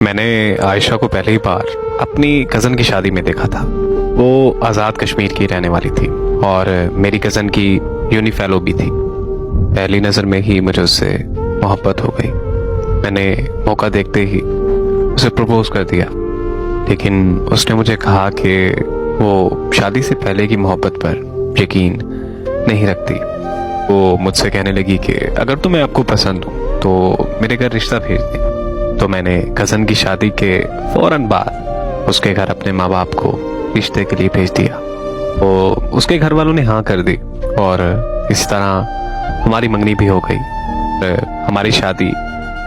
मैंने आयशा को पहली बार अपनी कज़न की शादी में देखा था। वो आज़ाद कश्मीर की रहने वाली थी और मेरी कज़न की यूनी फेलो भी थी। पहली नज़र में ही मुझे उससे मोहब्बत हो गई। मैंने मौका देखते ही उसे प्रपोज कर दिया, लेकिन उसने मुझे कहा कि वो शादी से पहले की मोहब्बत पर यकीन नहीं रखती। वो मुझसे कहने लगी कि अगर तुम्हें आपको पसंद हो तो मेरे घर रिश्ता भेज दे। तो मैंने कज़न की शादी के फौरन बाद उसके घर अपने माँ बाप को रिश्ते के लिए भेज दिया। तो उसके घर वालों ने हाँ कर दी और इस तरह हमारी मंगनी भी हो गई। हमारी शादी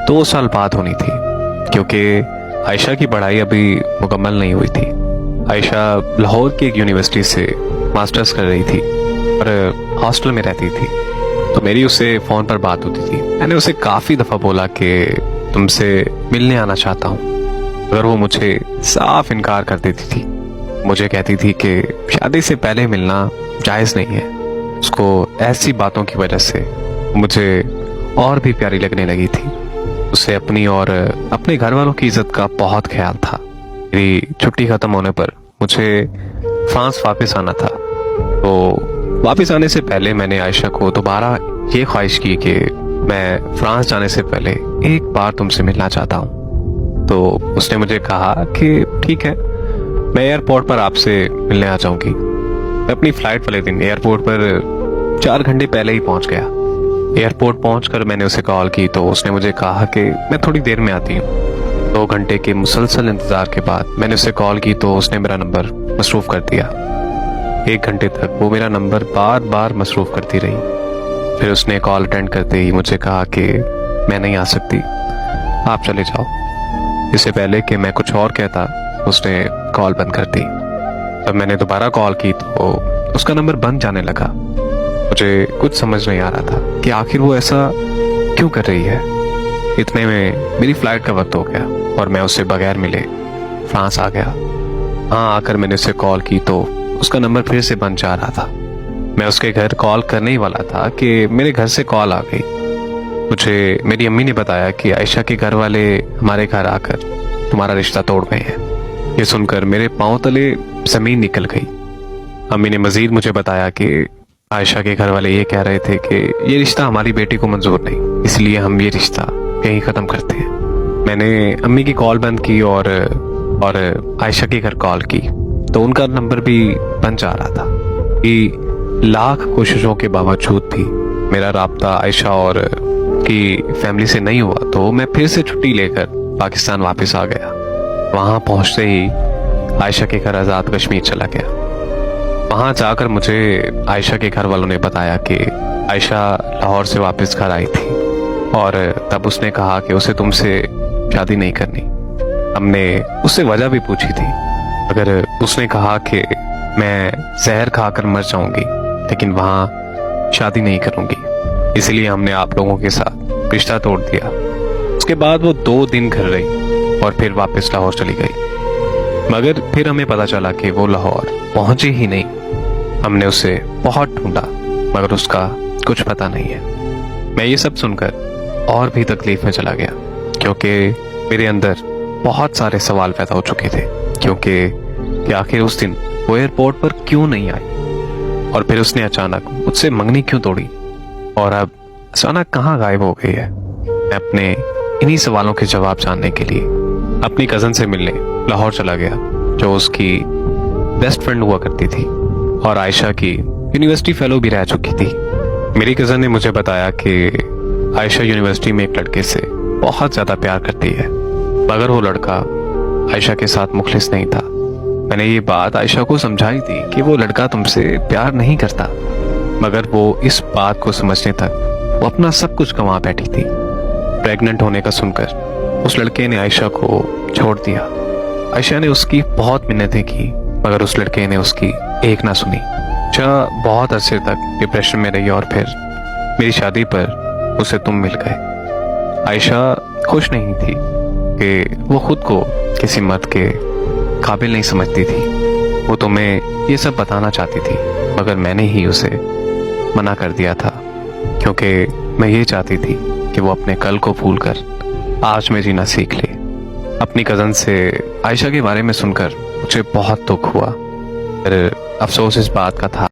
2 साल बाद होनी थी, क्योंकि आयशा की पढ़ाई अभी मुकम्मल नहीं हुई थी। आयशा लाहौर की एक यूनिवर्सिटी से मास्टर्स कर रही थी और हॉस्टल में रहती थी। तो मेरी उससे फ़ोन पर बात होती थी। मैंने उसे काफ़ी दफ़ा बोला कि तुमसे मिलने आना चाहता हूँ, मगर वो मुझे साफ इनकार कर देती थी। मुझे कहती थी कि शादी से पहले मिलना जायज़ नहीं है। उसको ऐसी बातों की वजह से मुझे और भी प्यारी लगने लगी थी। उसे अपनी और अपने घर वालों की इज्जत का बहुत ख्याल था। मेरी छुट्टी ख़त्म होने पर मुझे फ्रांस वापस आना था। तो वापस आने से पहले मैंने आयशा को दोबारा ये ख्वाहिश की कि मैं फ्रांस जाने से पहले एक बार तुमसे मिलना चाहता हूँ। तो उसने मुझे कहा कि ठीक है, मैं एयरपोर्ट पर आपसे मिलने आ जाऊंगी। मैं अपनी फ्लाइट वाले दिन एयरपोर्ट पर 4 घंटे पहले ही पहुंच गया। एयरपोर्ट पहुंचकर मैंने उसे कॉल की तो उसने मुझे कहा कि मैं थोड़ी देर में आती हूँ। 2 घंटे के मुसलसल इंतजार के बाद मैंने उसे कॉल की तो उसने मेरा नंबर मसरूफ कर दिया। 1 घंटे तक वो मेरा नंबर बार बार मसरूफ करती रही। फिर उसने कॉल अटेंड करते ही मुझे कहा कि मैं नहीं आ सकती, आप चले जाओ। इससे पहले कि मैं कुछ और कहता उसने कॉल बंद कर दी। तब मैंने दोबारा कॉल की तो उसका नंबर बंद जाने लगा। मुझे कुछ समझ नहीं आ रहा था कि आखिर वो ऐसा क्यों कर रही है। इतने में मेरी फ्लाइट का वक्त हो गया और मैं उससे बगैर मिले फ्रांस आ गया। हाँ, आकर मैंने उसे कॉल की तो उसका नंबर फिर से बंद जा रहा था। मैं उसके घर कॉल करने ही वाला था कि मेरे घर से कॉल आ गई। मुझे मेरी अम्मी ने बताया कि आयशा के घर वाले हमारे घर आकर तुम्हारा रिश्ता तोड़ गए हैं। ये सुनकर मेरे पांव तले जमीन निकल गई। अम्मी ने मजीद मुझे बताया कि आयशा के घर वाले ये कह रहे थे कि ये रिश्ता हमारी बेटी को मंजूर नहीं, इसलिए हम ये रिश्ता यहीं ख़त्म करते हैं। मैंने अम्मी की कॉल बंद की और आयशा के घर कॉल की तो उनका नंबर भी बंद जा रहा था। कि लाख कोशिशों के बावजूद भी मेरा राब्ता आयशा और की फैमिली से नहीं हुआ तो मैं फिर से छुट्टी लेकर पाकिस्तान वापस आ गया। वहां पहुंचते ही आयशा के घर आज़ाद कश्मीर चला गया। वहां जाकर मुझे आयशा के घर वालों ने बताया कि आयशा लाहौर से वापस घर आई थी और तब उसने कहा कि उसे तुमसे शादी नहीं करनी। हमने उससे वजह भी पूछी थी, मगर उसने कहा कि मैं जहर खाकर मर जाऊंगी लेकिन वहां शादी नहीं करूंगी, इसलिए हमने आप लोगों के साथ रिश्ता तोड़ दिया। उसके बाद वो 2 दिन घर रही और फिर वापस लाहौर चली गई। मगर फिर हमें पता चला कि वो लाहौर पहुंची ही नहीं। हमने उसे बहुत ढूंढा मगर उसका कुछ पता नहीं है। मैं ये सब सुनकर और भी तकलीफ में चला गया, क्योंकि मेरे अंदर बहुत सारे सवाल पैदा हो चुके थे। क्योंकि आखिर उस दिन वो एयरपोर्ट पर क्यों नहीं आई और फिर उसने अचानक मुझसे मंगनी क्यों तोड़ी और अब अचानक कहाँ गायब हो गई है। मैं अपने इन्हीं सवालों के जवाब जानने के लिए अपनी कज़न से मिलने लाहौर चला गया, जो उसकी बेस्ट फ्रेंड हुआ करती थी और आयशा की यूनिवर्सिटी फेलो भी रह चुकी थी। मेरी कज़न ने मुझे बताया कि आयशा यूनिवर्सिटी में एक लड़के से बहुत ज़्यादा प्यार करती है, मगर वो लड़का आयशा के साथ मुखलिस नहीं था। मैंने ये बात आयशा को समझाई थी कि वो लड़का तुमसे प्यार नहीं करता, मगर वो इस बात को समझने तक वो अपना सब कुछ गंवा बैठी थी। प्रेग्नेंट होने का सुनकर उस लड़के ने आयशा को छोड़ दिया। आयशा ने उसकी बहुत मिन्नतें की, मगर उस लड़के ने उसकी एक ना सुनी। आयशा बहुत अरसे तक डिप्रेशन में रही और फिर मेरी शादी पर उसे तुम मिल गए। आयशा खुश नहीं थी कि वो खुद को किसी मर्द के काबिल नहीं समझती थी। वो तुम्हें ये सब बताना चाहती थी, मगर मैंने ही उसे मना कर दिया था, क्योंकि मैं ये चाहती थी कि वो अपने कल को भूलकर आज में जीना सीख ले। अपनी कज़न से आयशा के बारे में सुनकर मुझे बहुत दुख हुआ। फिर अफसोस इस बात का था